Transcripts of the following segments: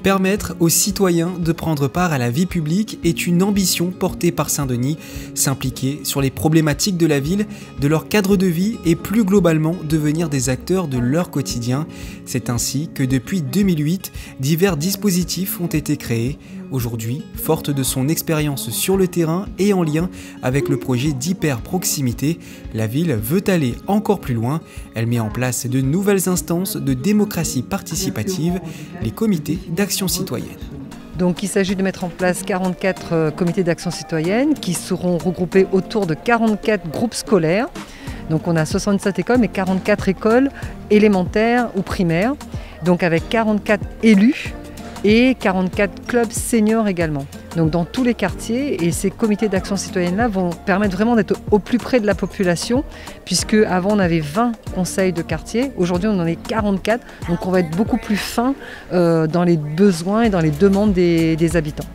Permettre aux citoyens de prendre part à la vie publique est une ambition portée par Saint-Denis, s'impliquer sur les problématiques de la ville, de leur cadre de vie et plus globalement devenir des acteurs de leur quotidien. C'est ainsi que depuis 2008, divers dispositifs ont été créés. Aujourd'hui, forte de son expérience sur le terrain et en lien avec le projet d'hyper-proximité, la ville veut aller encore plus loin. Elle met en place de nouvelles instances de démocratie participative, les comités d'action citoyenne. Donc il s'agit de mettre en place 44 comités d'action citoyenne qui seront regroupés autour de 44 groupes scolaires. Donc on a 67 écoles, mais 44 écoles élémentaires ou primaires, donc avec 44 élus et 44 clubs seniors également. Donc dans tous les quartiers, et ces comités d'action citoyenne-là vont permettre vraiment d'être au plus près de la population, puisque avant on avait 20 conseils de quartier, aujourd'hui on en est 44, donc on va être beaucoup plus fin dans les besoins et dans les demandes des habitants.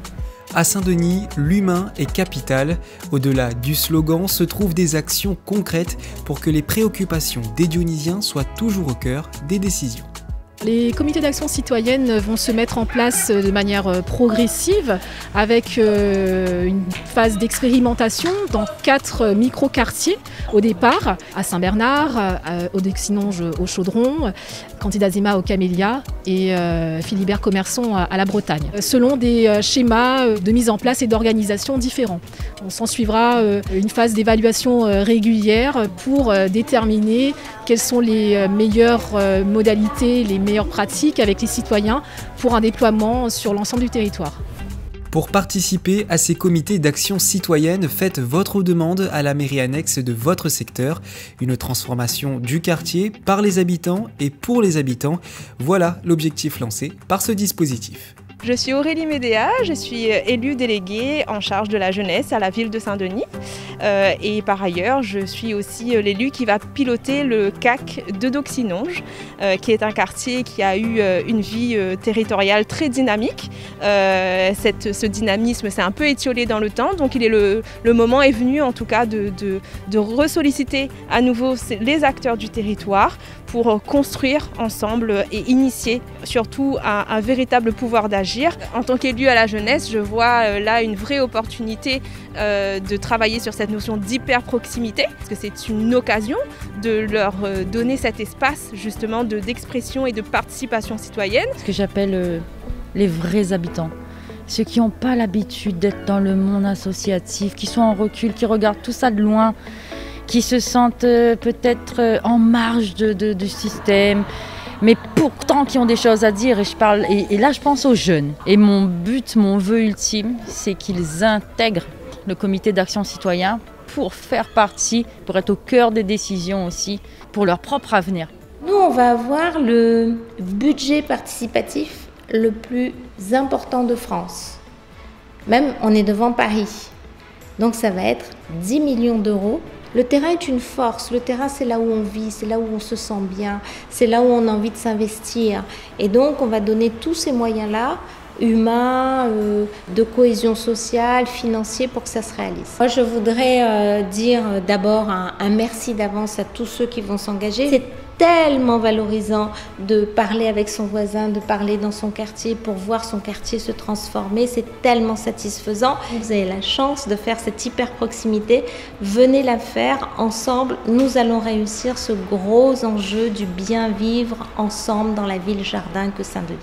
À Saint-Denis, l'humain est capital. Au-delà du slogan se trouvent des actions concrètes pour que les préoccupations des Dionysiens soient toujours au cœur des décisions. Les comités d'action citoyenne vont se mettre en place de manière progressive avec une phase d'expérimentation dans 4 micro-quartiers au départ, à Saint-Bernard, au Dexinonge au Chaudron, Cantidazima au Camélia et Philibert Commerçon à la Bretagne, selon des schémas de mise en place et d'organisation différents. On s'en suivra une phase d'évaluation régulière pour déterminer quelles sont les meilleures modalités, les meilleures pratiques avec les citoyens pour un déploiement sur l'ensemble du territoire. Pour participer à ces comités d'action citoyenne, faites votre demande à la mairie annexe de votre secteur. Une transformation du quartier par les habitants et pour les habitants. Voilà l'objectif lancé par ce dispositif. Je suis Aurélie Médéa, je suis élue déléguée en charge de la jeunesse à la ville de Saint-Denis. Et par ailleurs, je suis aussi l'élu qui va piloter le CAC de Docsinonge, qui est un quartier qui a eu une vie territoriale très dynamique. Ce dynamisme s'est un peu étiolé dans le temps, donc le moment est venu en tout cas de ressolliciter à nouveau les acteurs du territoire pour construire ensemble et initier surtout un véritable pouvoir d'agir. En tant qu'élu à la jeunesse, je vois là une vraie opportunité de travailler sur cette notion d'hyper-proximité, parce que c'est une occasion de leur donner cet espace justement d'expression et de participation citoyenne. Ce que j'appelle les vrais habitants. Ceux qui n'ont pas l'habitude d'être dans le monde associatif, qui sont en recul, qui regardent tout ça de loin, qui se sentent peut-être en marge du système, mais pourtant qui ont des choses à dire. Et là, je pense aux jeunes. Et mon but, mon vœu ultime, c'est qu'ils intègrent le comité d'action citoyen pour faire partie, pour être au cœur des décisions aussi, pour leur propre avenir. Nous, on va avoir le budget participatif le plus important de France. Même, on est devant Paris. Donc, ça va être 10 millions d'euros. Le terrain est une force. Le terrain, c'est là où on vit, c'est là où on se sent bien, c'est là où on a envie de s'investir. Et donc, on va donner tous ces moyens-là, humains, de cohésion sociale, financiers, pour que ça se réalise. Moi, je voudrais dire d'abord un merci d'avance à tous ceux qui vont s'engager. C'est tellement valorisant de parler avec son voisin, de parler dans son quartier pour voir son quartier se transformer. C'est tellement satisfaisant. Vous avez la chance de faire cette hyper proximité. Venez la faire ensemble. Nous allons réussir ce gros enjeu du bien vivre ensemble dans la ville jardin que Saint-Denis.